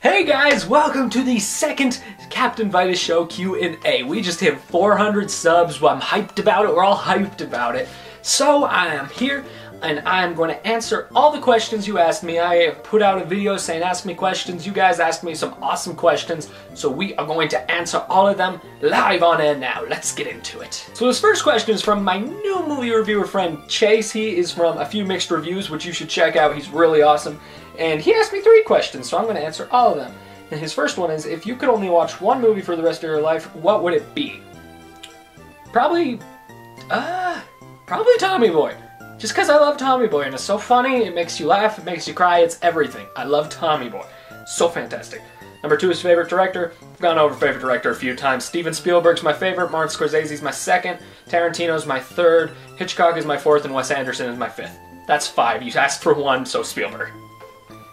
Hey guys, welcome to the second Captain Vitus Show Q&A. We just hit 400 subs. I'm hyped about it. We're all hyped about it. So I am here and I'm going to answer all the questions you asked me. I have put out a video saying ask me questions. You guys asked me some awesome questions, so we are going to answer all of them live on air now. Let's get into it. So this first question is from my new movie reviewer friend Chase. He is from A Few Mixed Reviews, which you should check out. He's really awesome. And he asked me 3 questions, so I'm going to answer all of them. And his first one is, if you could only watch one movie for the rest of your life, what would it be? Probably Tommy Boy. Just because I love Tommy Boy, and it's so funny, it makes you laugh, it makes you cry, it's everything. I love Tommy Boy. So fantastic. Number 2 is favorite director. I've gone over favorite director a few times. Steven Spielberg's my favorite, Martin Scorsese's my second, Tarantino's my third, Hitchcock is my fourth, and Wes Anderson is my fifth. That's 5. You asked for 1, so Spielberg.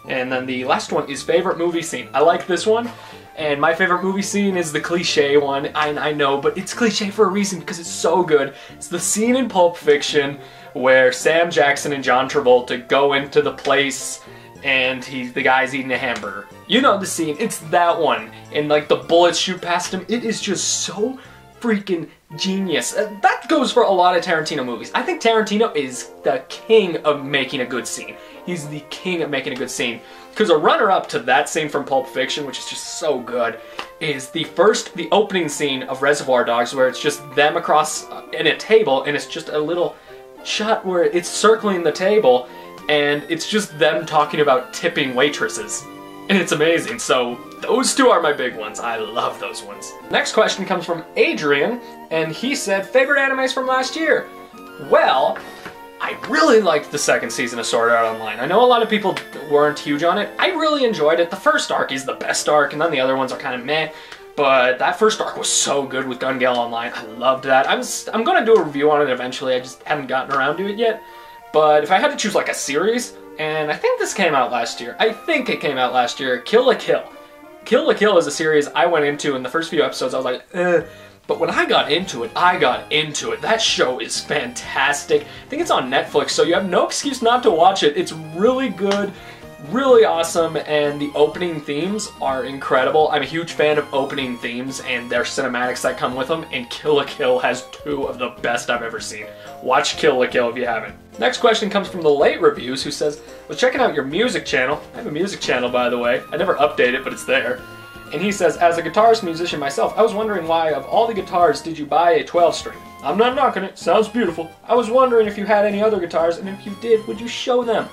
And then the last one is favorite movie scene. I like this one, and my favorite movie scene is the cliche one. I know, but it's cliche for a reason because it's so good. It's the scene in Pulp Fiction where Sam Jackson and John Travolta go into the place and the guy's eating a hamburger. You know the scene, it's that one. And like the bullets shoot past him. It is just so freaking genius. That goes for a lot of Tarantino movies. I think Tarantino is the king of making a good scene. He's the king of making a good scene. Because a runner-up to that scene from Pulp Fiction, which is just so good, is the opening scene of Reservoir Dogs, where it's just them across in a table, and it's just a little shot where it's circling the table, and it's just them talking about tipping waitresses. And it's amazing. So those 2 are my big ones. I love those ones. Next question comes from Adrian, and he said, favorite animes from last year? Well, I really liked the second season of Sword Art Online. I know a lot of people weren't huge on it. I really enjoyed it. The first arc is the best arc, and then the other ones are kind of meh. But that first arc was so good with Gun Gale Online. I loved that. I'm gonna do a review on it eventually. I just haven't gotten around to it yet. But if I had to choose like a series, and I think this came out last year. I think it came out last year. Kill la Kill. Kill la Kill is a series I went into in the first few episodes. I was like, eh. But when I got into it, I got into it. That show is fantastic. I think it's on Netflix, so you have no excuse not to watch it. It's really good, really awesome, and the opening themes are incredible. I'm a huge fan of opening themes and their cinematics that come with them, and Kill la Kill has 2 of the best I've ever seen. Watch Kill la Kill if you haven't. Next question comes from The Late Reviews, who says, was checking out your music channel. I have a music channel, by the way. I never update it, but it's there. And he says, as a guitarist musician myself, I was wondering why, of all the guitars, did you buy a 12-string? I'm not knocking it. Sounds beautiful. I was wondering if you had any other guitars, and if you did, would you show them?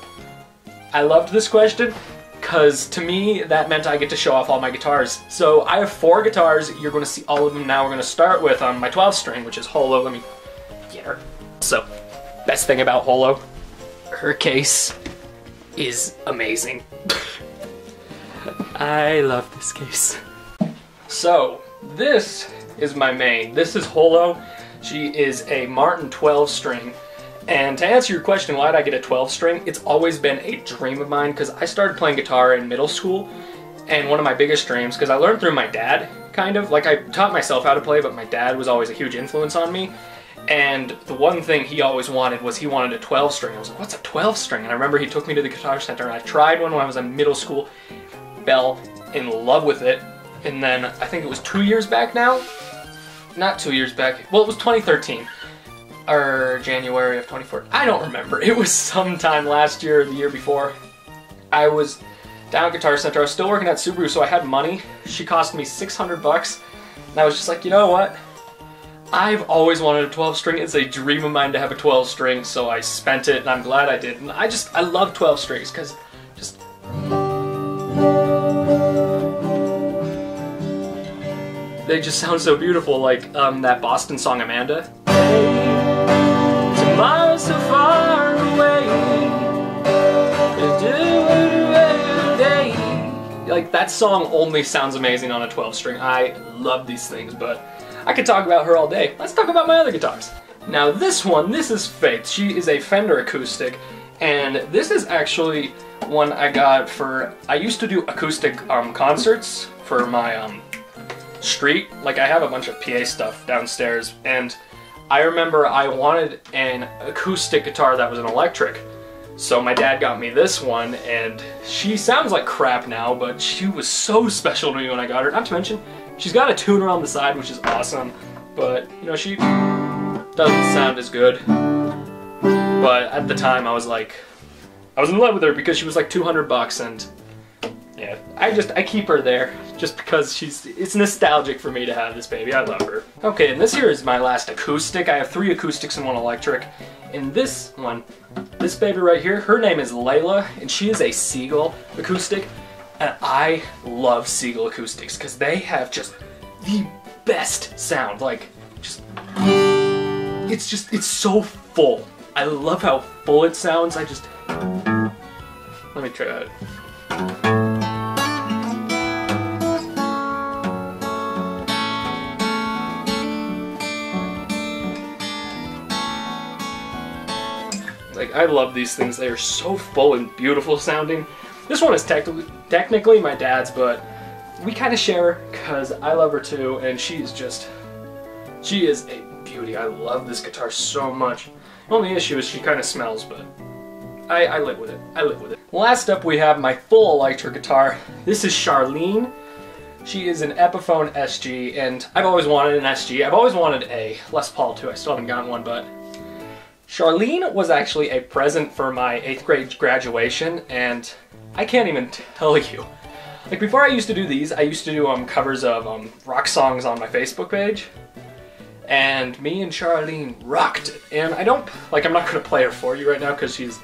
I loved this question, because to me, that meant I get to show off all my guitars. So I have 4 guitars. You're going to see all of them now. We're going to start with my 12-string, which is Holo. Let me get her. So, best thing about Holo, her case is amazing. I love this case. So, this is my main. This is Holo. She is a Martin 12-string. And to answer your question, why did I get a 12-string? It's always been a dream of mine, because I started playing guitar in middle school, and one of my biggest dreams, because I learned through my dad, kind of. Like, I taught myself how to play, but my dad was always a huge influence on me. And the one thing he always wanted was he wanted a 12-string. I was like, what's a 12-string? And I remember he took me to the Guitar Center, and I tried one when I was in middle school. Fell in love with it, and then I think it was 2 years back now. Not 2 years back. Well, it was 2013 or January of 2014. I don't remember. It was sometime last year or the year before. I was down at Guitar Center. I was still working at Subaru, so I had money. She cost me $600, and I was just like, you know what? I've always wanted a 12-string. It's a dream of mine to have a 12-string, so I spent it, and I'm glad I did. And I love 12 strings because just. They just sound so beautiful, like that Boston song Amanda. Tomorrow's so far away. Like, that song only sounds amazing on a 12-string. I love these things, but I could talk about her all day. Let's talk about my other guitars. Now this is Faith. She is a Fender acoustic, and this is actually one I got for, I used to do acoustic concerts for my street. Like, I have a bunch of PA stuff downstairs, and I remember I wanted an acoustic guitar that was an electric. So my dad got me this one, and she sounds like crap now, but she was so special to me when I got her. Not to mention, she's got a tuner on the side, which is awesome, but, you know, she doesn't sound as good. But at the time, I was in love with her because she was like $200, and yeah, I keep her there just because it's nostalgic for me to have this baby. I love her. Okay, and this here is my last acoustic. I have 3 acoustics and 1 electric. In this one, this baby right here, her name is Layla, and she is a Seagull acoustic. And I love Seagull acoustics because they have just the best sound. Like, it's so full. I love how full it sounds. Let me try that. Like, I love these things. They are so full and beautiful sounding. This one is technically my dad's, but we kind of share because I love her too, and she is a beauty. I love this guitar so much. The only issue is she kind of smells, but I live with it. I live with it. Last up, we have my full electric guitar. This is Charlene. She is an Epiphone SG, and I've always wanted an SG. I've always wanted a Les Paul too. I still haven't gotten one, but Charlene was actually a present for my 8th grade graduation, and I can't even tell you. Like, before I used to do these, I used to do covers of rock songs on my Facebook page, and me and Charlene rocked it. And I'm not going to play her for you right now because she's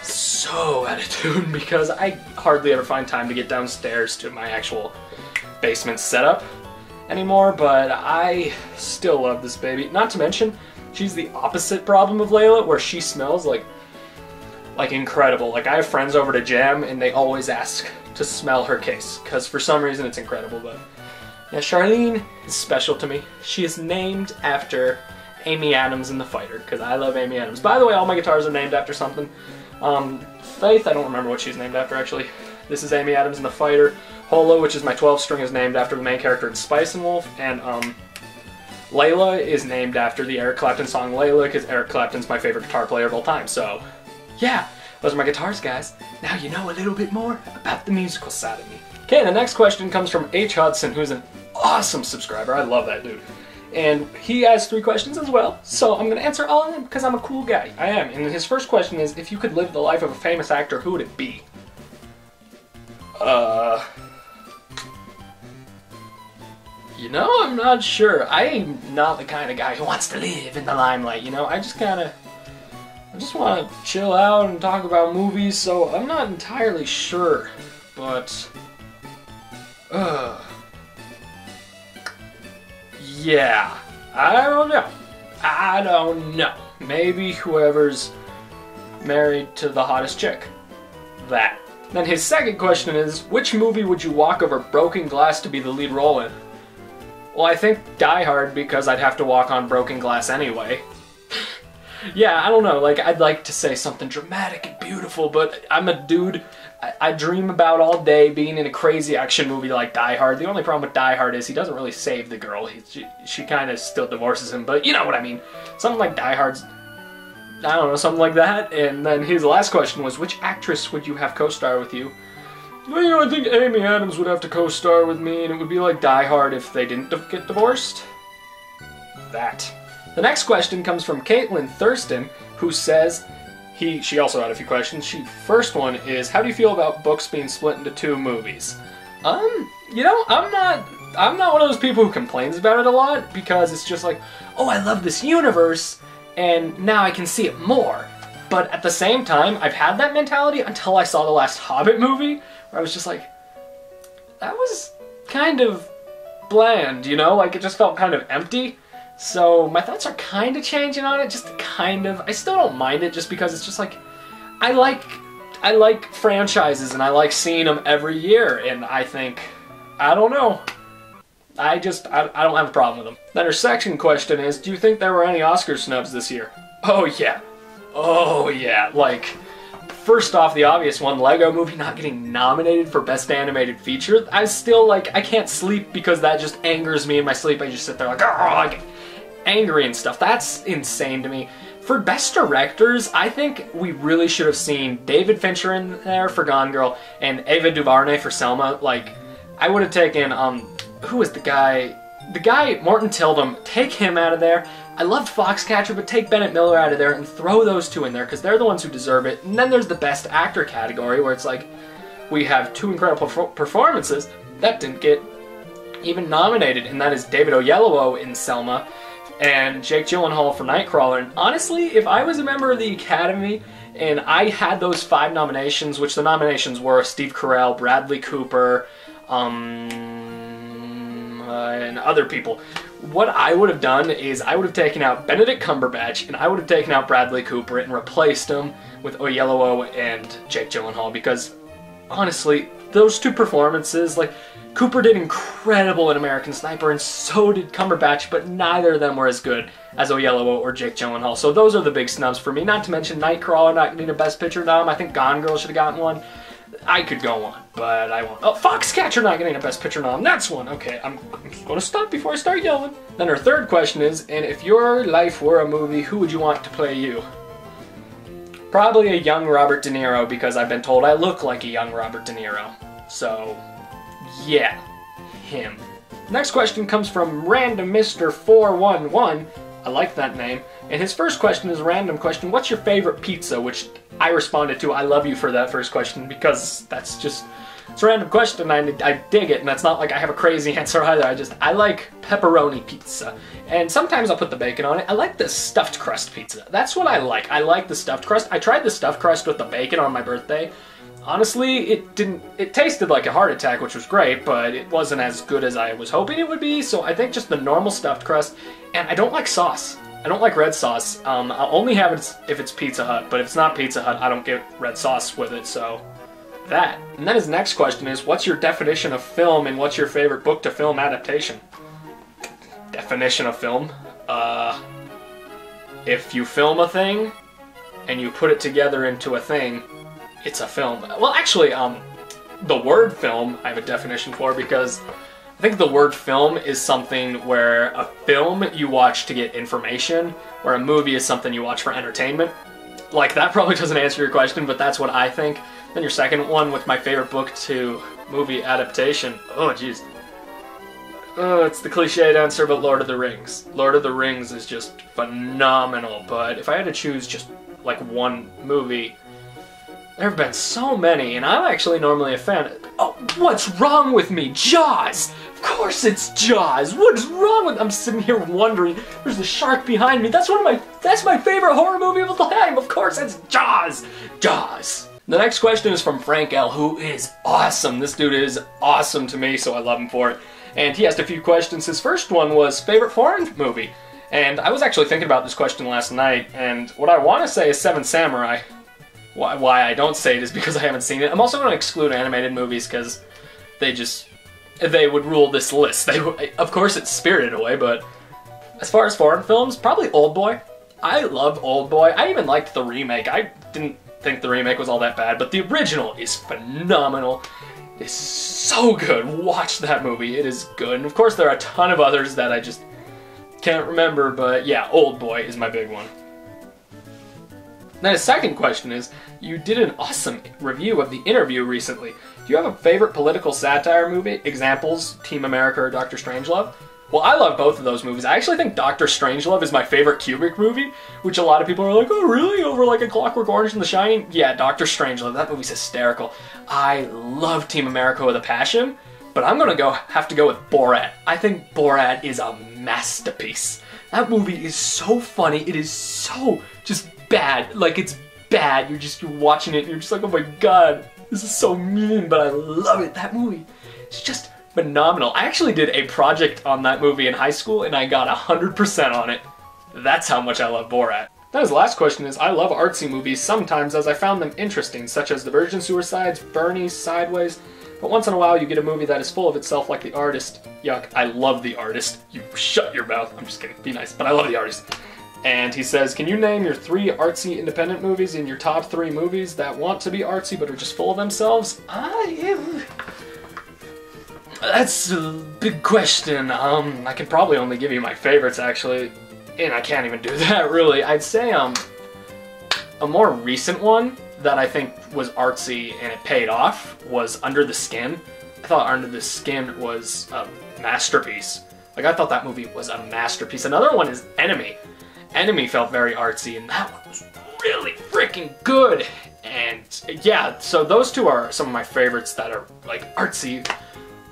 so out of tune, because I hardly ever find time to get downstairs to my actual basement setup anymore, but I still love this baby. Not to mention, she's the opposite problem of Layla, where she smells like incredible. Like, I have friends over to jam, and they always ask to smell her case, because for some reason it's incredible. But yeah, Charlene is special to me. She is named after Amy Adams in The Fighter, because I love Amy Adams. By the way, all my guitars are named after something. Faith, I don't remember what she's named after, actually. This is Amy Adams in The Fighter. Holo, which is my 12 string, is named after the main character in Spice and Wolf. And Layla is named after the Eric Clapton song Layla, because Eric Clapton's my favorite guitar player of all time. So yeah, those are my guitars, guys. Now you know a little bit more about the musical side of me. Okay, the next question comes from H. Hudson, who's an awesome subscriber. I love that dude. And he has 3 questions as well, so I'm going to answer all of them because I'm a cool guy. I am. And his first question is, if you could live the life of a famous actor, who would it be? You know, I'm not sure. I'm not the kind of guy who wants to live in the limelight, you know? I just want to chill out and talk about movies, so I'm not entirely sure. But, yeah, I don't know. Maybe whoever's married to the hottest chick. That. Then his second question is, which movie would you walk over broken glass to be the lead role in? Well, I think Die Hard, because I'd have to walk on broken glass anyway. Yeah, I don't know, like, I'd like to say something dramatic and beautiful, but I'm a dude. I dream about all day being in a crazy action movie like Die Hard. The only problem with Die Hard is he doesn't really save the girl. She kind of still divorces him, but you know what I mean. Something like Die Hard's, I don't know, something like that. And then his last question was, which actress would you have co-star with you? Well, you know, I think Amy Adams would have to co-star with me, and it would be like Die Hard if they didn't get divorced. That. The next question comes from Caitlin Thurston, who says, she also had a few questions. First one is, how do you feel about books being split into 2 movies? You know, I'm not one of those people who complains about it a lot, because it's just like, oh, I love this universe, and now I can see it more. But at the same time, I've had that mentality until I saw the last Hobbit movie, where I was just like, that was kind of bland, you know? Like, it just felt kind of empty. So my thoughts are kind of changing on it, just kind of. I still don't mind it, just because it's just like, I like franchises, and I like seeing them every year, and I think, I don't know. I don't have a problem with them. Then her second question is, do you think there were any Oscar snubs this year? Oh yeah. Oh yeah. Like, first off, the obvious one, Lego Movie not getting nominated for Best Animated Feature. I still, like, I can't sleep because that just angers me in my sleep. I just sit there like, oh, like, angry and stuff. That's insane to me. For best directors, I think we really should have seen David Fincher in there for Gone Girl and Ava DuVernay for Selma. Like, I would have taken, who was the guy? The guy, Morton Tildum, take him out of there. I loved Foxcatcher, but take Bennett Miller out of there and throw those two in there, because they're the ones who deserve it. And then there's the best actor category, where it's like, we have two incredible performances that didn't get even nominated, and that is David Oyelowo in Selma and Jake Gyllenhaal for Nightcrawler. And honestly, if I was a member of the Academy and I had those 5 nominations, which the nominations were Steve Carell, Bradley Cooper, and other people, what I would have done is I would have taken out Benedict Cumberbatch and I would have taken out Bradley Cooper and replaced him with Oyelowo and Jake Gyllenhaal, because honestly, those two performances, like, Cooper did incredible in American Sniper, and so did Cumberbatch, but neither of them were as good as Oyelowo or Jake Gyllenhaal. So those are the big snubs for me. Not to mention Nightcrawler not getting a Best Picture nom. I think Gone Girl should have gotten one. I could go on, but I won't. Oh, Foxcatcher not getting a Best Picture nom. That's one. Okay, I'm going to stop before I start yelling. Then our third question is, and if your life were a movie, who would you want to play you? Probably a young Robert De Niro, because I've been told I look like a young Robert De Niro. So, yeah, him. Next question comes from Random Mr. 411. I like that name. And his first question is a random question. What's your favorite pizza? Which I responded to, I love you for that first question, because that's just, it's a random question. I dig it, and that's not like I have a crazy answer either. I like pepperoni pizza. And sometimes I'll put the bacon on it. I like the stuffed crust pizza. That's what I like. I like the stuffed crust. I tried the stuffed crust with the bacon on my birthday. Honestly, it tasted like a heart attack, which was great, but it wasn't as good as I was hoping it would be, so I think just the normal stuffed crust. And I don't like sauce. I don't like red sauce. I'll only have it if it's Pizza Hut, but if it's not Pizza Hut, I don't get red sauce with it, so that. And then his next question is, what's your definition of film, and what's your favorite book to film adaptation? Definition of film? If you film a thing, and you put it together into a thing, it's a film. Well, actually, the word film I have a definition for, because I think the word film is something where a film you watch to get information, where a movie is something you watch for entertainment. Like, that probably doesn't answer your question, but that's what I think. Then your second one with my favorite book to movie adaptation. Oh, jeez. Oh, it's the cliched answer, but Lord of the Rings. Lord of the Rings is just phenomenal, but if I had to choose just, like, one movie, there have been so many, and I'm actually normally a fan. Oh, what's wrong with me? Jaws! Of course it's Jaws! What is wrong with... I'm sitting here wondering, there's a shark behind me. That's my favorite horror movie of all time! Of course it's Jaws! Jaws! The next question is from Frank L., who is awesome. This dude is awesome to me, so I love him for it. And he asked a few questions. His first one was favorite foreign movie. And I was actually thinking about this question last night, and what I want to say is Seven Samurai. Why I don't say it is because I haven't seen it. I'm also going to exclude animated movies because they would rule this list. Of course it's Spirited Away, but as far as foreign films, probably Oldboy. I love Oldboy. I even liked the remake. I didn't think the remake was all that bad, but the original is phenomenal. It is so good. Watch that movie. It is good. And of course there are a ton of others that I just can't remember, but yeah, Oldboy is my big one. Then his second question is, you did an awesome review of The Interview recently. Do you have a favorite political satire movie? Examples, Team America or Dr. Strangelove? Well, I love both of those movies. I actually think Dr. Strangelove is my favorite Kubrick movie, which a lot of people are like, oh really? Over like A Clockwork Orange and The Shining? Yeah, Dr. Strangelove, that movie's hysterical. I love Team America with a passion, but I'm gonna have to go with Borat. I think Borat is a masterpiece. That movie is so funny, it is so just bad. Like, it's bad. You're watching it and you're just like, oh my god, this is so mean, but I love it. That movie is just phenomenal. I actually did a project on that movie in high school and I got 100% on it. That's how much I love Borat. Then his last question is, I love artsy movies sometimes as I found them interesting, such as The Virgin Suicides, Bernie, Sideways, but once in a while you get a movie that is full of itself like The Artist. Yuck, I love The Artist. You shut your mouth. I'm just kidding. Be nice, but I love The Artist. And he says, can you name your 3 artsy independent movies in your top 3 movies that want to be artsy but are just full of themselves? That's a big question. I can probably only give you my favorites, actually. and I can't even do that really. I'd say a more recent one that I think was artsy and it paid off was Under the Skin. I thought Under the Skin was a masterpiece. Like, I thought that movie was a masterpiece. Another one is Enemy. Enemy felt very artsy, and that one was really freaking good. And yeah, so those two are some of my favorites that are like artsy.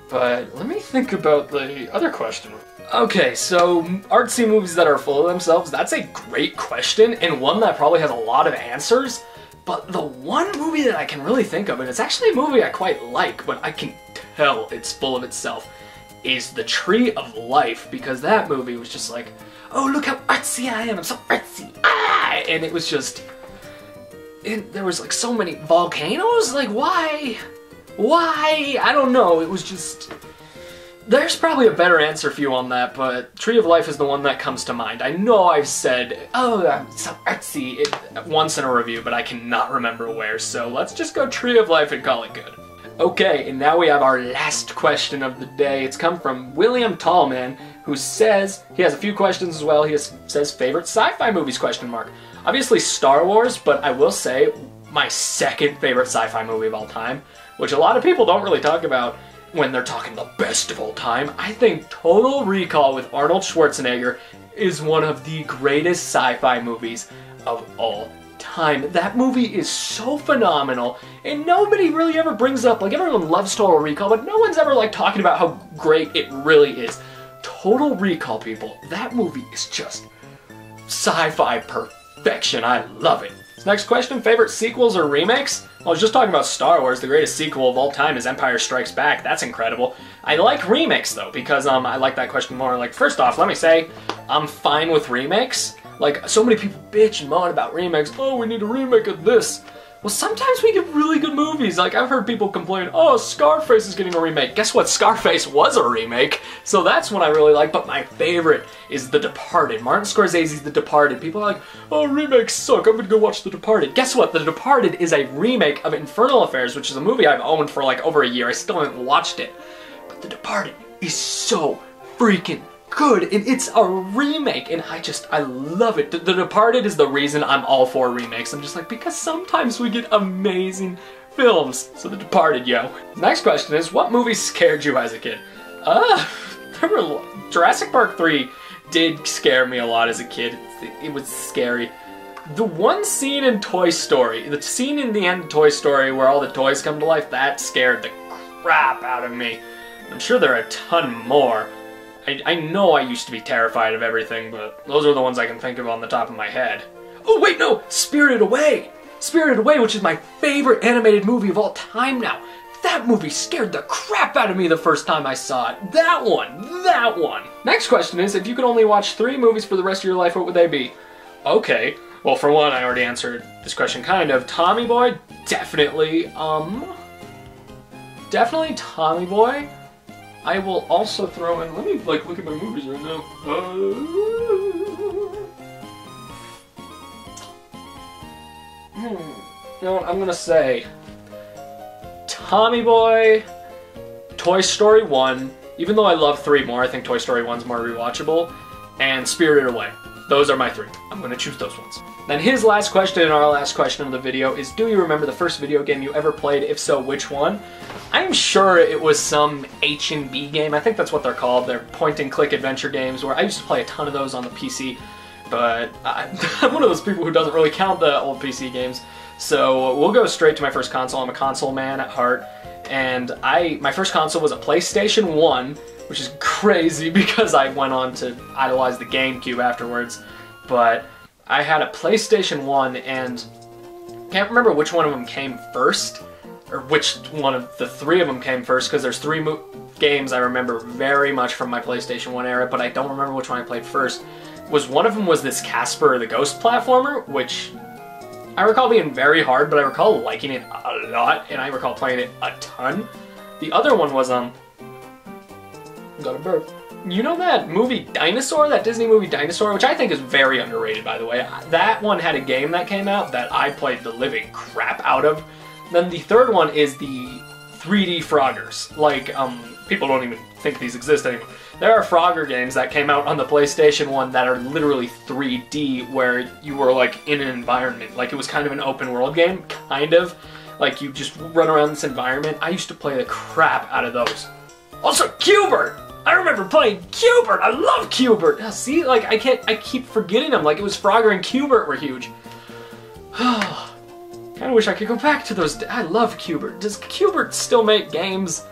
But let me think about the other question. Okay, so artsy movies that are full of themselves, that's a great question, and one that probably has a lot of answers. But the one movie that I can really think of, and it's actually a movie I quite like, but I can tell it's full of itself, is The Tree of Life, because that movie was just like, oh, look how artsy I am, I'm so artsy, ah! And it was just, there was like so many volcanoes, like why? Why? I don't know, it was just, there's probably a better answer for you on that, but Tree of Life is the one that comes to mind. I know I've said, oh, I'm so artsy once in a review, but I cannot remember where, so let's just go Tree of Life and call it good. Okay, and now we have our last question of the day. It's come from William Tallman, who says, he has a few questions as well. He says, favorite sci-fi movies, question mark. Obviously Star Wars, but I will say my second favorite sci-fi movie of all time, which a lot of people don't really talk about when they're talking the best of all time. I think Total Recall with Arnold Schwarzenegger is one of the greatest sci-fi movies of all time. That movie is so phenomenal, and nobody really ever brings up, like everyone loves Total Recall, but no one's ever like talking about how great it really is. Total Recall, people, that movie is just sci-fi perfection. I love it. Next question, favorite sequels or remakes? I was just talking about Star Wars. The greatest sequel of all time is Empire Strikes Back. That's incredible. I like remakes though, because I like that question more. Like, first off, let me say, I'm fine with remakes. Like, so many people bitch and moan about remakes. Oh, we need a remake of this. Well, sometimes we get really good movies. Like, I've heard people complain, oh, Scarface is getting a remake. Guess what? Scarface was a remake. So that's what I really like. But my favorite is The Departed. Martin Scorsese's The Departed. People are like, oh, remakes suck. I'm gonna go watch The Departed. Guess what? The Departed is a remake of Infernal Affairs, which is a movie I've owned for like over a year. I still haven't watched it. But The Departed is so freaking good, and it's a remake, and I love it. The Departed is the reason I'm all for remakes. I'm just like, because sometimes we get amazing films. So The Departed, yo. Next question is, what movie scared you as a kid? Jurassic Park 3 did scare me a lot as a kid. It was scary. The one scene in Toy Story, the scene in the end of Toy Story where all the toys come to life, that scared the crap out of me. I'm sure there are a ton more. I know I used to be terrified of everything, but those are the ones I can think of on the top of my head. Oh wait, no! Spirited Away! Spirited Away, which is my favorite animated movie of all time now. That movie scared the crap out of me the first time I saw it. That one! That one! Next question is, if you could only watch 3 movies for the rest of your life, what would they be? Okay, well for one, I already answered this question kind of. Tommy Boy, definitely, definitely Tommy Boy. I will also throw in, let me like look at my movies right now. You know what, I'm gonna say Tommy Boy, Toy Story 1, even though I love 3 more, I think Toy Story 1's more rewatchable, and Spirited Away. Those are my 3. I'm gonna choose those ones. Then his last question and our last question of the video is, do you remember the first video game you ever played? If so, which one? I'm sure it was some H&B game. I think that's what they're called. They're point-and-click adventure games where I used to play a ton of those on the PC, but I'm one of those people who doesn't really count the old PC games. So we'll go straight to my first console. I'm a console man at heart, and my first console was a PlayStation 1, which is crazy because I went on to idolize the GameCube afterwards, but I had a PlayStation 1, and I can't remember which one of them came first, or which one of the 3 of them came first, because there's 3 games I remember very much from my PlayStation 1 era, but I don't remember which one I played first. One of them was this Casper the Ghost platformer, which I recall being very hard, but I recall liking it a lot, and I recall playing it a ton. The other one was, got a burp. You know that movie Dinosaur, that Disney movie Dinosaur, which I think is very underrated, by the way. That one had a game that came out that I played the living crap out of. Then the third one is the 3D Froggers. Like, people don't even think these exist anymore. There are Frogger games that came out on the PlayStation 1 that are literally 3D, where you were, like, in an environment. Like, it was kind of an open world game, kind of. Like, you just run around this environment. I used to play the crap out of those. Also, Q*bert! I remember playing Q*bert! I love Q*bert! Now, see, like, I keep forgetting them. Like, it was Frogger and Q*bert were huge. Kinda wish I could go back to those. I love Q*bert. Does Q*bert still make games?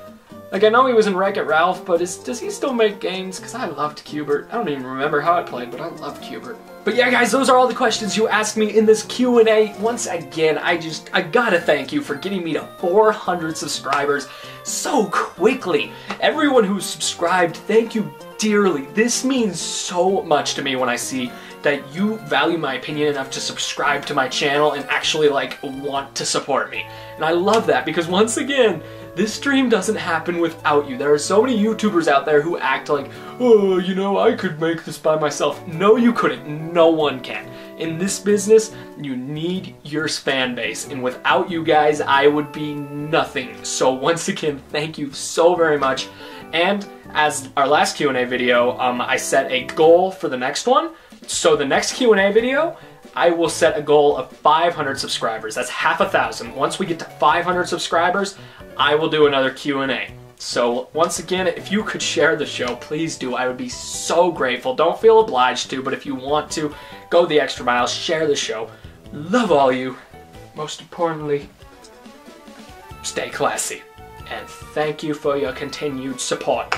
Like, I know he was in Wreck-It Ralph, but does he still make games? Because I loved Q*bert. I don't even remember how I played, but I loved Q*bert. But yeah, guys, those are all the questions you asked me in this Q&A. Once again, I gotta thank you for getting me to 400 subscribers so quickly. Everyone who's subscribed, thank you dearly. This means so much to me when I see that you value my opinion enough to subscribe to my channel and actually, like, want to support me. And I love that, because once again, this stream doesn't happen without you. There are so many YouTubers out there who act like, oh, you know, I could make this by myself. No, you couldn't. No one can. In this business, you need your fan base, and without you guys, I would be nothing. So once again, thank you so very much. And as our last Q&A video, I set a goal for the next one. So the next Q&A video, I will set a goal of 500 subscribers. That's half 1,000. Once we get to 500 subscribers, I will do another Q&A. So once again, if you could share the show, please do. I would be so grateful. Don't feel obliged to, but if you want to, go the extra mile, share the show. Love all you. Most importantly, stay classy. And thank you for your continued support.